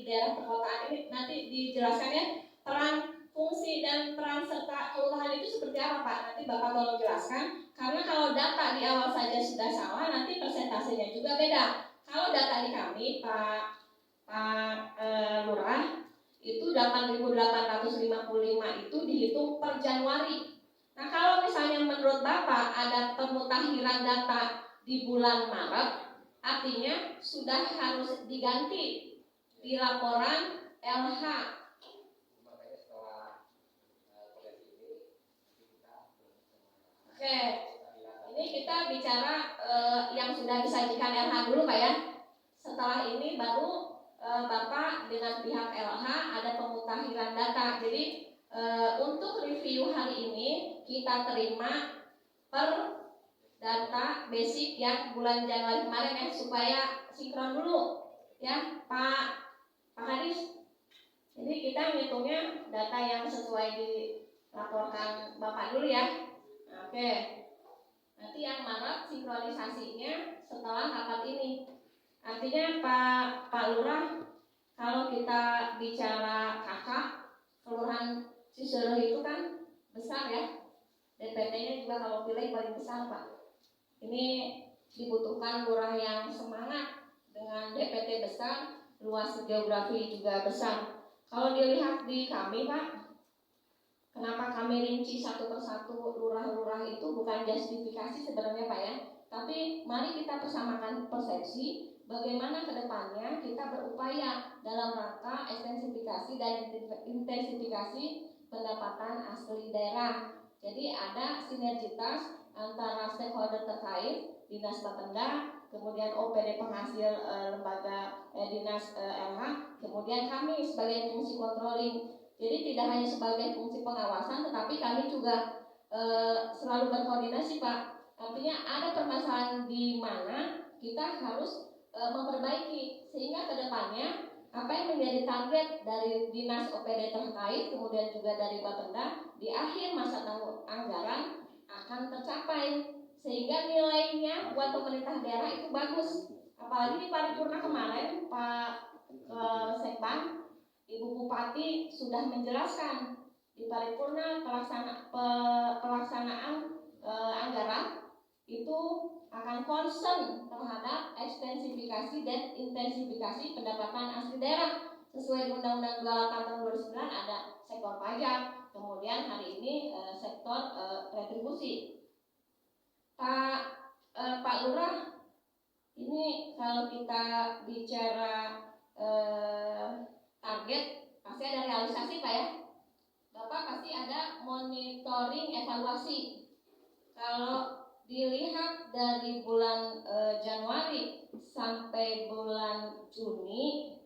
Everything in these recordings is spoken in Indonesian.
daerah perkotaan ini nanti dijelaskan ya, peran, fungsi dan peran serta kelurahan itu seperti apa Pak? Nanti Bapak tolong jelaskan. Karena kalau data di awal saja sudah salah, nanti persentasenya juga beda. Kalau data di kami Pak Lurah itu 8.855 itu dihitung per Januari. Nah kalau misalnya menurut Bapak ada pemutahiran data di bulan Maret, artinya sudah harus diganti di laporan LH. Oke, ini kita bicara yang sudah disajikan LH dulu Pak ya. Setelah ini baru Bapak dengan pihak LH ada pemutahiran data. Jadi untuk review hari ini kita terima per data basic yang bulan Januari kemarin ya, supaya sinkron dulu ya Pak Hadis. Jadi kita ngitungnya data yang sesuai dilaporkan Bapak dulu ya. Oke. Nanti yang Maret sinkronisasinya setelah rapat ini. Artinya Pak Lurah, kalau kita bicara kakak kelurahan Ciseruh itu kan besar ya, DPT-nya juga kalau pilih paling besar Pak. Ini dibutuhkan lurah yang semangat dengan DPT besar, luas geografi juga besar. Kalau dilihat di kami Pak, kenapa kami rinci satu persatu lurah-lurah itu bukan justifikasi sebenarnya Pak ya, tapi mari kita persamakan persepsi. Bagaimana kedepannya kita berupaya dalam rangka ekstensifikasi dan intensifikasi pendapatan asli daerah. Jadi ada sinergitas antara stakeholder terkait, Dinas Bapenda, kemudian OPD penghasil lembaga Dinas LH, kemudian kami sebagai fungsi controlling. Jadi tidak hanya sebagai fungsi pengawasan, tetapi kami juga selalu berkoordinasi Pak. Artinya ada permasalahan di mana kita harus memperbaiki, sehingga kedepannya apa yang menjadi target dari Dinas OPD terkait, kemudian juga dari Bapenda di akhir masa anggaran akan tercapai, sehingga nilainya buat pemerintah daerah itu bagus. Apalagi di paripurna kemarin Pak Sekban, Ibu Bupati sudah menjelaskan di paripurna pelaksanaan anggaran itu akan concern terhadap ekstensifikasi dan intensifikasi pendapatan asli daerah sesuai Undang-Undang 28 tahun 2009. Ada sektor pajak, kemudian hari ini sektor retribusi. Pak Lurah, ini kalau kita bicara target pasti ada realisasi Pak ya. Bapak pasti ada monitoring evaluasi. Kalau dilihat dari bulan Januari sampai bulan Juni,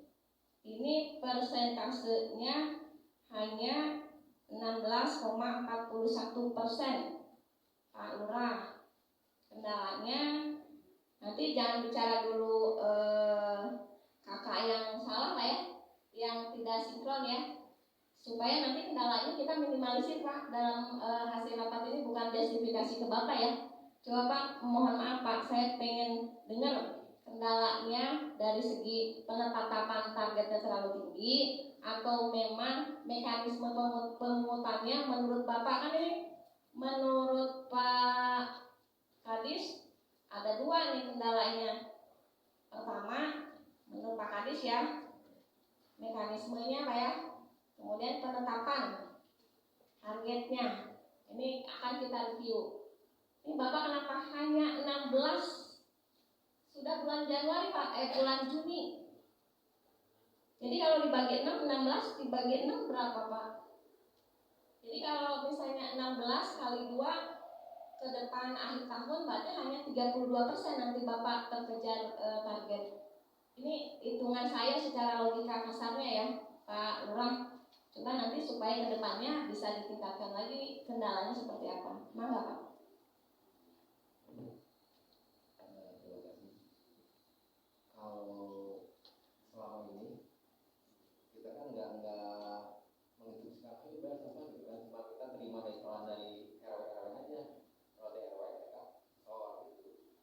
ini persentasenya hanya 16,41%. Pak Lurah, kendalanya nanti jangan bicara dulu kakak yang salah Pak ya, yang tidak sinkron ya, supaya nanti kendalanya kita minimalisir Pak dalam hasil rapat ini. Bukan justifikasi ke Bapak ya. Coba Pak, mohon maaf Pak, saya pengen dengar kendalanya dari segi penetapan targetnya terlalu tinggi, atau memang mekanisme pemungutannya menurut Bapak. Kan ini menurut Pak Kadis ada dua nih kendalanya. Pertama, menurut Pak Kadis ya, mekanismenya Pak ya, kemudian penetapan targetnya ini akan kita review. Ini Bapak kenapa hanya 16? Sudah bulan Januari Pak, bulan Juni. Jadi kalau dibagi 6, 16 dibagi 6 berapa Pak? Jadi kalau misalnya 16 kali 2 ke depan akhir tahun, berarti hanya 32% nanti Bapak terkejar target. Ini hitungan saya secara logika kasarnya ya Pak Lurah. Coba nanti supaya ke depannya bisa ditingkatkan lagi, kendalanya seperti apa. Mangga Pak. Kalau selama ini kita kan nggak menghitung sekarang ini bayar sama gitu kan, cuma kita terima restoran dari RW aja, kalau dari RW ya soal itu.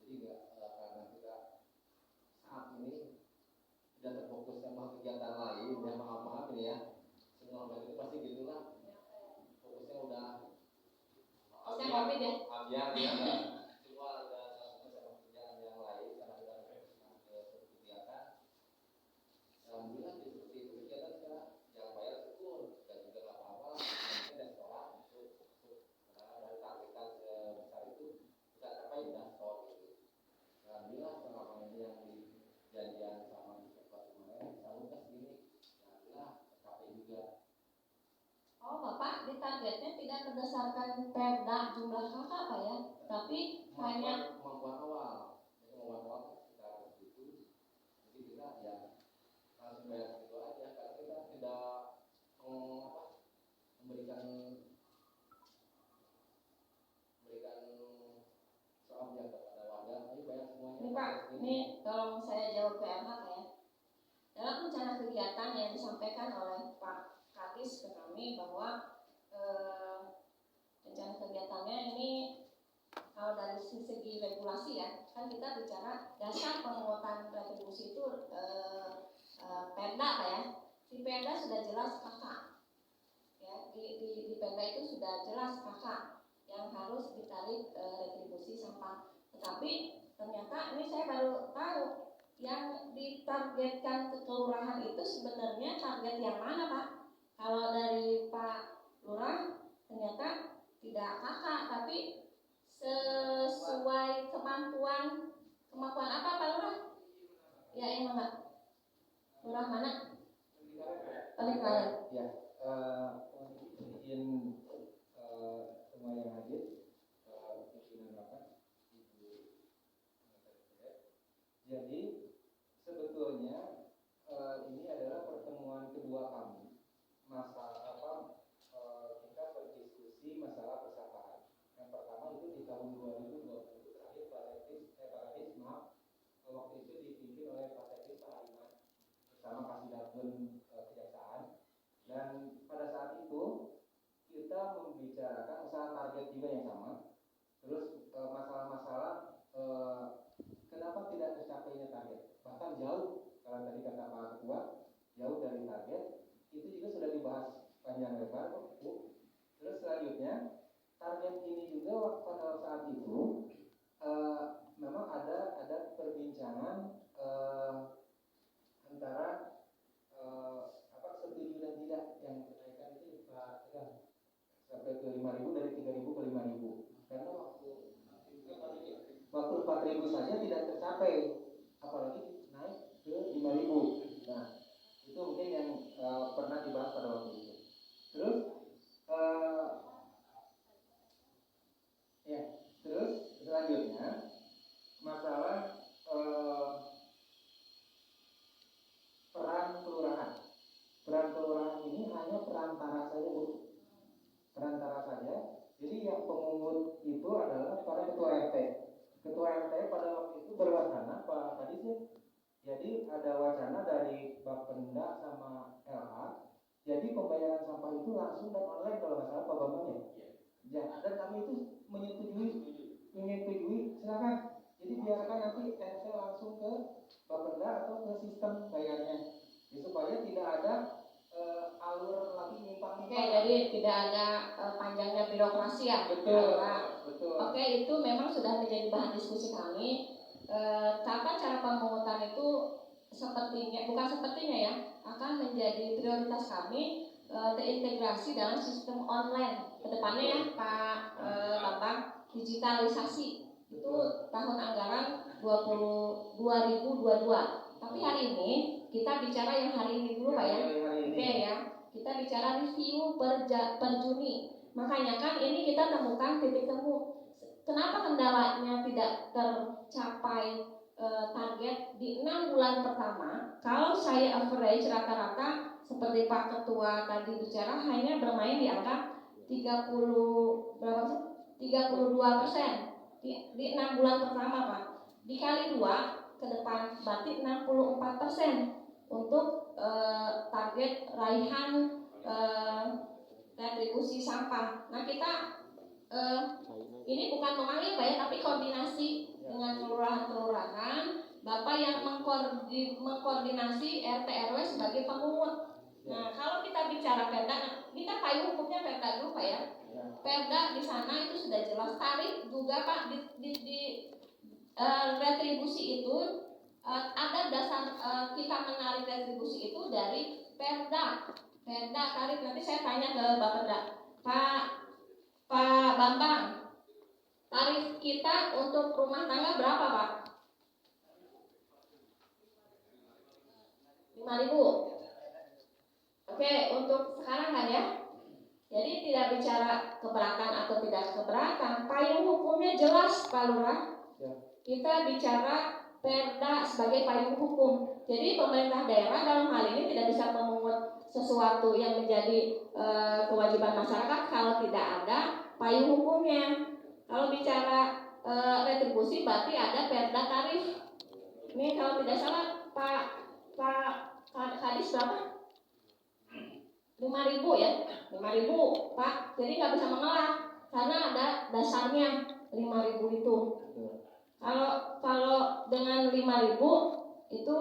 Jadi nggak karena kita saat ini sudah terfokus sama biar dia nggak keluar ada pekerjaan yang lain karena kita fokuskan ke suatu kegiatan. Alhamdulillah seperti itu kegiatan kita yang bayar syukur dan juga nggak apa-apa. Mungkin ada sekolah untuk dari targetan sebesar itu kita capai udah stop gitu. Alhamdulillah selama ini yang di janjian sama di sekolah kemarin selalu ke sini. Alhamdulillah tercapai juga. Oh, Bapak ditargetnya tidak berdasarkan perda jumlah kakak Pak ya, tapi hanya kemampuan awal. Jadi kemampuan awal kita itu, jadi kita ya langsung bayar itu aja karena kita tidak memberikan soal yang kepada warga. Ayo bayar semuanya. ini Pak, ini tolong saya jawab ke MH ya. Dalam rencana kegiatan yang disampaikan oleh Pak Kadis ke kami bahwa rencana kegiatannya ini kalau dari segi regulasi ya, kan kita bicara dasar pemungutan retribusi itu perda Pak ya. Di perda sudah jelas kakak, ya di perda itu sudah jelas kakak yang harus ditarik retribusi sampah. Tetapi ternyata ini saya baru tahu yang ditargetkan ke kelurahan itu sebenarnya target yang mana Pak? Kalau dari Pak Lurah ternyata tidak kakak, tapi sesuai kemampuan apa Pak Lurah? Ya yang mana? Lurah mana? Paling Ya, izin semua yang hadir, pimpinan rapat, Ibu. Jadi sebetulnya ini adalah pertemuan kedua kami. Kita berdiskusi masalah persampahan. Yang pertama itu di tahun 2020 terakhir Pak Teknis, waktu itu dipimpin oleh Pak Teknis Pak Hariman bersama Kasidatun Kejaksaan. Dan pada saat itu kita membicarakan masalah target juga yang sama. Terus masalah-masalah kenapa tidak tercapainya target, bahkan jauh kalau tadi kata Pak Ketua jauh dari target, itu juga sudah dibahas panjang lebar Bu. Terus selanjutnya target ini juga pada saat itu memang ada perbincangan antara setuju dan tidak yang kenaikan itu Pak Tegang sampai ke 5.000 dari 3.000 ke 5.000 karena waktu 4.000 saja tidak tercapai, apalagi naik ke 5.000. Nah, itu mungkin yang pernah dibahas pada waktu itu. Terus terus selanjutnya masalah peran kelurahan. Peran kelurahan ini hanya perantara saja Bu, perantara saja. Jadi yang pemungut itu adalah para ketua RT. Ketua RT pada waktu itu berwacana Pak tadi sih. Jadi ada wacana dari Bapenda sama LH. Jadi pembayaran sampah itu langsung dan online kalau nggak salah Pak Bambang ya. Ya, dan kami itu menyetujui silakan. Jadi biarkan nanti RT langsung ke Bapenda atau ke sistem bayarnya. Ya, supaya tidak ada alur lagi nyimpang. Oke, jadi tidak ada panjangnya birokrasi ya. Betul. Oke, itu memang sudah menjadi bahan diskusi kami. Tata cara pemungutan itu bukan sepertinya ya, akan menjadi prioritas kami terintegrasi dalam sistem online kedepannya ya Pak Bambang. Digitalisasi itu tahun anggaran 2022. Tapi hari ini kita bicara yang hari ini dulu Pak ya. Oke ya, kita bicara review per Juni. Makanya kan ini kita temukan titik temu. Kenapa kendalanya tidak tercapai target di 6 bulan pertama? Kalau saya average rata-rata seperti Pak Ketua tadi bicara hanya bermain di angka 32% di 6 bulan pertama Pak. Dikali 2 ke depan berarti 64% untuk target raihan retribusi sampah. Nah kita ini bukan memanggil Pak ya, tapi koordinasi dengan kelurahan-kelurahan, Bapak yang mengkoordinasi RT RW sebagai pemungut. Nah kalau kita bicara perda, kita payung hukumnya perda dulu Pak ya. Perda di sana itu sudah jelas. Tarif juga Pak di retribusi itu ada dasar kita menarik retribusi itu dari perda tarif. Nanti saya tanya ke Pak Bambang, tarif kita untuk rumah tangga berapa Pak? 5.000. Oke, untuk sekarang kan ya. Jadi tidak bicara keberatan atau tidak keberatan, payung hukumnya jelas Pak Lurah. Kita bicara perda sebagai payung hukum. Jadi pemerintah daerah dalam hal ini tidak bisa memungut sesuatu yang menjadi kewajiban masyarakat kalau tidak ada payung hukumnya. Kalau bicara retribusi berarti ada perda tarif. Ini kalau tidak salah Pak Kadis berapa? 5.000 ya, 5.000 Pak. Jadi nggak bisa mengelak karena ada dasarnya 5.000 itu. Kalau dengan 5.000 itu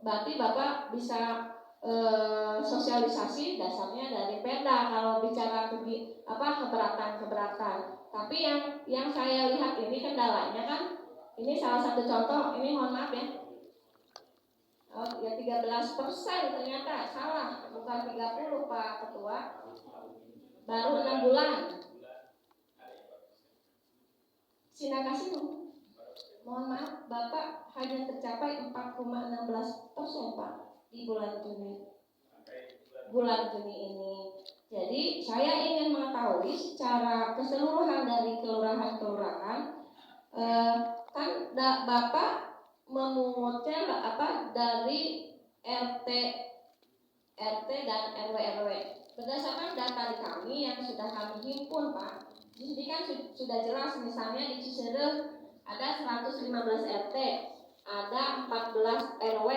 berarti Bapak bisa sosialisasi dasarnya dari perda kalau bicara keberatan. Tapi yang saya lihat ini kendalanya kan, ini salah satu contoh, ini mohon maaf ya. Ya 13% ternyata salah, bukan 30 Pak Ketua. Baru 6 bulan. Sina kasih dong. Mohon maaf, Bapak hanya tercapai 4,16% Pak di bulan Juni ini. Jadi saya ingin mengetahui secara keseluruhan dari kelurahan-kelurahan, kan Bapak memungutnya dari RT dan RW. Berdasarkan data di kami yang sudah kami himpun Pak, di sini kan sudah jelas, misalnya di Cicerem ada 115 RT, ada 14 RW,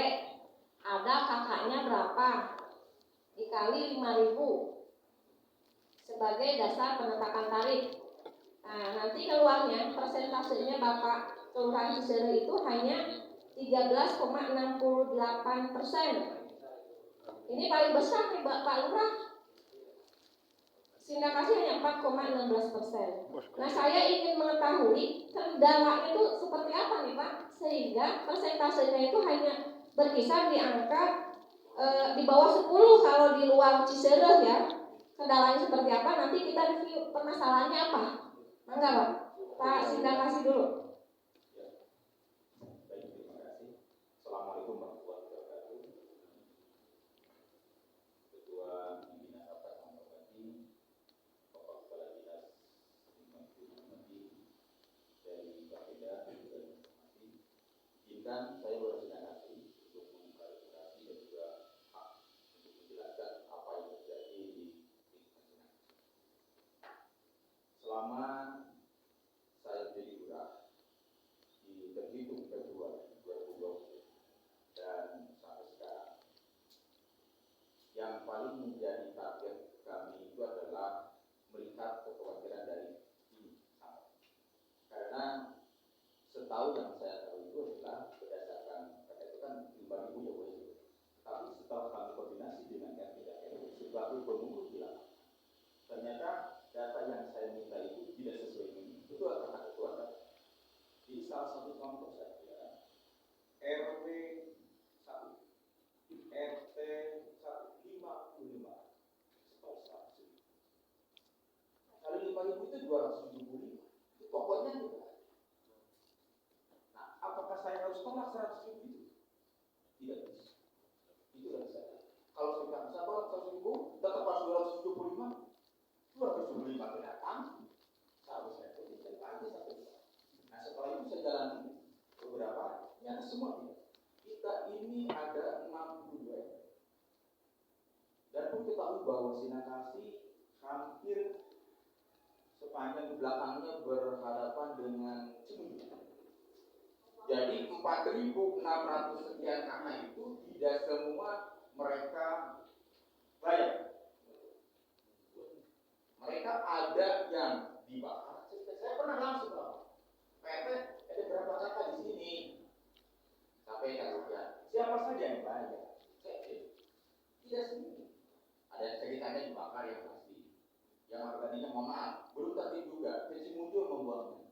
ada kakaknya berapa, dikali 5.000 sebagai dasar penetapan tarif. Nah, nanti keluarnya persentasenya Bapak Kelurahan Cicerem itu hanya 13,68%. Ini paling besar nih Pak Lurah. Sehingga kasih hanya 4,16%. Nah, saya ingin mengetahui kendala itu seperti apa nih Pak, sehingga persentasenya itu hanya berkisar di angka di bawah 10 kalau di luar Cicerem ya. Kendalanya seperti apa? Nanti kita review permasalahannya apa. Enggak Pak Sehingga kasih dulu. Assalamualaikum warahmatullahi wabarakatuh. Ketua Pimpinan Rapat Anggota Bapak Kepala Dinas Lingkungan Hidup dari Bapeda dan Informasi. Izinkan saya berterima kasih untuk mengklarifikasi dan juga hak untuk menjelaskan apa yang terjadi di lingkungan. Selama saya jadi lurah di terhitung Februari 2020 dan sampai sekarang, yang paling menjadi target kami itu adalah melihat kekhawatiran dari ini sampai. Karena setahu yang saya tahu itu adalah berdasarkan, karena itu kan 5.000 ya boleh. Tapi setelah kami koordinasi dengan RT dan RW sebagai pemungut di lapangan, ternyata data yang saya minta itu tidak sesuai dengan itu. Itu kata ketua data. Di salah satu contoh saja, RW 1, RT 155 setor 100.000. Kali 5.000 itu 275. Itu pokoknya juga. Nah, apakah saya harus tolak 100.000 itu? Tidak bisa. Itu dari saya. Kalau saya tidak bisa tolak 100.000, tetap harus 275. 275 tidak datang. Seharusnya itu tidak lagi sampai bisa. Nah, setelah itu saya jalani beberapa, nyata semua tidak. Kita ini ada 62. Dan pun ketahui bahwa Sinakasi hampir sepanjang belakangnya berhadapan dengan Cimindi. Jadi 4.600 sekian kakak itu tidak semua mereka bayar. Mereka ada yang dibakar. Saya pernah langsung tahu. PT ada berapa kakak di sini? Sampai ya, siapa saja yang bayar? Saya tidak sendiri. Ada yang sekitarnya dibakar yang pasti. yang tadinya mohon maaf belum tertib juga, jadi muncul membuangnya.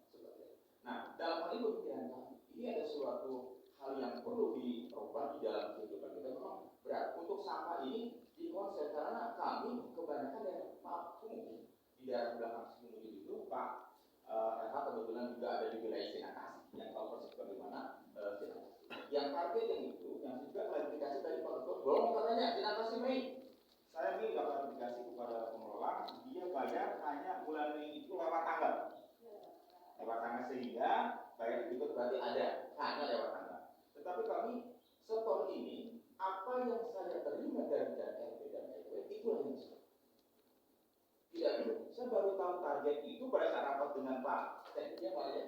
Nah, dalam hal ini pemikiran kami, ini ada suatu hal yang perlu diubah di dalam kehidupan kita. Memang berat untuk sampah ini dikonsep karena kami kebanyakan daerah mungkin di daerah belakang Sumut itu Pak RH kebetulan juga ada di wilayah Sinakasi yang tahu persis bagaimana Sinakasi. Yang target yang itu, yang juga klarifikasi dari Pak Ketua, bahwa katanya Sinakasi Mei. Saya minta klarifikasi kepada pengelola, dia bayar hanya bulan Mei itu lewat tanggal. Lewat tangga sehingga bayar berikut berarti ada hanya lewat tangga. Tetapi kami setor ini apa yang saya terima dari RT dan RW itu yang saya. Tidak dulu, saya baru tahu target itu pada saat rapat dengan Pak Sekjen Pak ya,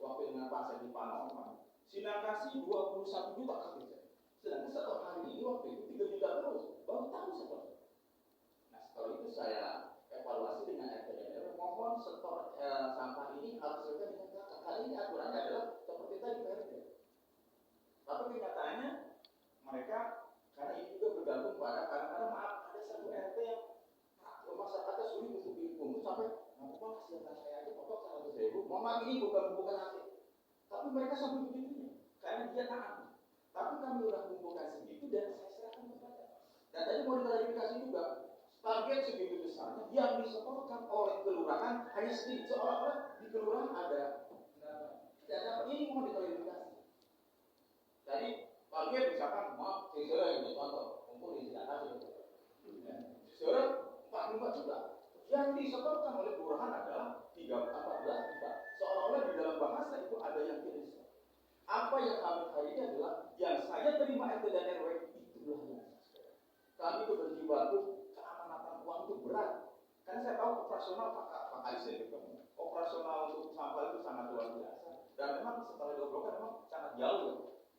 waktu dengan Pak Sekjen Pak Norman, Sinakasi 21 juta kami saya. Sedangkan setor hari ini waktu itu 3 juta terus, baru tahu setor. Nah setor itu saya evaluasi dengan RT dan RW, mohon setor sampah ini harus sesuai dengan kakak. Kali ini aturannya adalah seperti tadi PRT. Tapi kenyataannya mereka karena ini juga bergantung pada kadang-kadang maaf ada satu RT yang masyarakatnya sulit untuk dipungut sampai ngapain kasihan saya aja pokok 100.000. Mohon ini bukan hasil. Tapi mereka sampai begitunya karena dia taat. Tapi kami udah kumpulkan segitu dan saya serahkan kepada. Dan tadi mau diklarifikasi juga. Target segitu besarnya yang disetorkan oleh kelurahan hanya sedikit, seolah-olah di kelurahan ada tidak dapat. Ini mau diklarifikasi. Jadi target misalkan maaf sesuai ini contoh untuk di Sinakasi sesuai 45 juta yang disetorkan oleh kelurahan adalah 14 juta, seolah-olah di dalam bahasa itu ada yang tidak disetor. Apa yang kami hari ini adalah yang saya terima RT dan RW itulah yang kami itu berjibaku. Uang itu berat, karena saya tahu operasional Pak Ais ya ketemu. Operasional untuk sampah itu sangat luar biasa, dan memang setelah diobrolkan memang sangat jauh ya.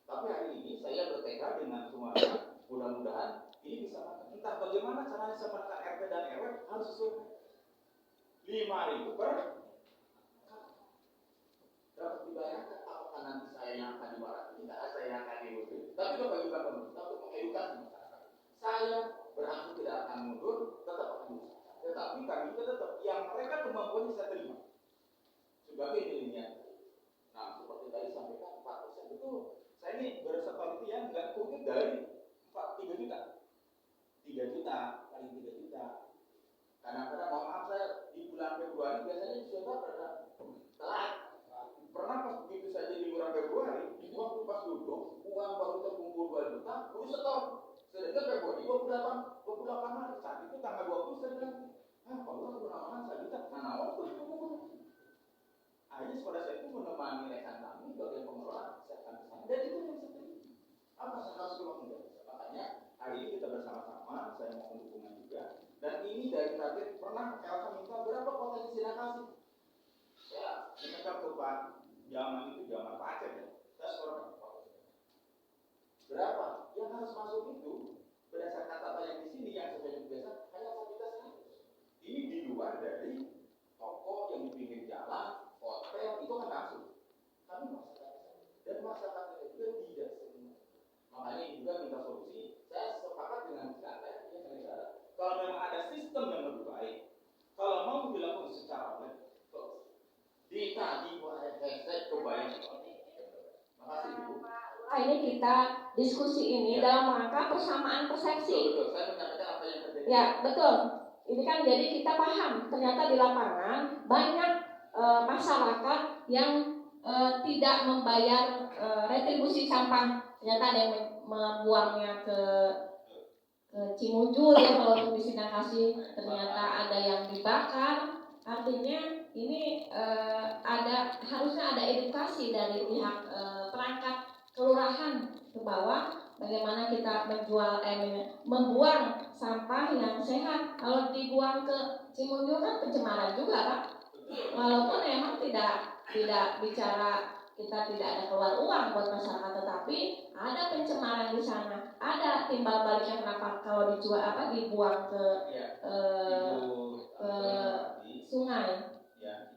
Tapi hari ini saya bertekad dengan semuanya, mudah-mudahan ini bisa makan. Entah bagaimana caranya saya menekan RT dan RW harus sesuai 5.000 per dapat dibayarkan. Apakah nanti saya yang akan dimarahi? Tidak, saya yang akan diusir. Tapi itu bagi pemerintah untuk mengedukasi masyarakat. Saya berarti tidak akan mundur, tetap akan berusaha. Tetapi kami tetap yang mereka kemampuannya saya terima sebagai milenial. Nah, seperti tadi sampaikan 4% betul. Saya ini bersetor itu ya nggak mungkin dari 3 juta. 3 juta kali 3 juta. Kadang-kadang mohon maaf saya di bulan Februari biasanya sudah telat. Pernah pas begitu saja di bulan Februari, waktu pas duduk uang baru terkumpul 2 juta, baru setor. Sedangkan Februari 28 hari saat itu tanggal 20 saya bilang, kalau kebenaran saya juta, mana waktu itu akhirnya pada saat itu menemani rekan kami bagian pengelola kesehatan kesehatan dan itu yang seperti apa saya harus keluar. Makanya hari ini kita bersama-sama, saya mohon dukungan juga. Dan ini dari target pernah Elsa minta berapa potensi Sinakasi. Ya, kita ke Pak zaman itu zaman Pak Aceh ya. Saya sekarang berapa yang harus masuk itu berdasarkan data yang di sini yang sesuai biasa hanya fasilitas ini. Ini di luar dari toko yang di pinggir jalan, hotel itu kan masuk. Kami masyarakat dan masyarakat itu juga tidak semua. Makanya juga minta solusi. Saya sepakat dengan kata yang negara. Kalau memang ada sistem yang lebih baik, kalau mau dilakukan secara online, ditaji buat hashtag kebayang. Makasih Bu. Ini kita diskusi ini ya. Dalam rangka persamaan persepsi. Betul. Saya menyampaikan apa yang terjadi. Ya betul. Ini kan jadi kita paham ternyata di lapangan banyak masyarakat yang tidak membayar retribusi sampah. Ternyata ada yang membuangnya ke Cimunjul ya kalau untuk di Sinakasi, ternyata ada yang dibakar. Artinya ini harusnya ada edukasi dari pihak perangkat kelurahan ke bawah bagaimana kita membuang sampah yang sehat. Kalau dibuang ke Cimunjul kan pencemaran juga kan, walaupun memang tidak bicara kita tidak ada keluar uang buat masyarakat, tetapi ada pencemaran di sana, ada timbal baliknya kenapa kalau dibuang ke sungai. Ya,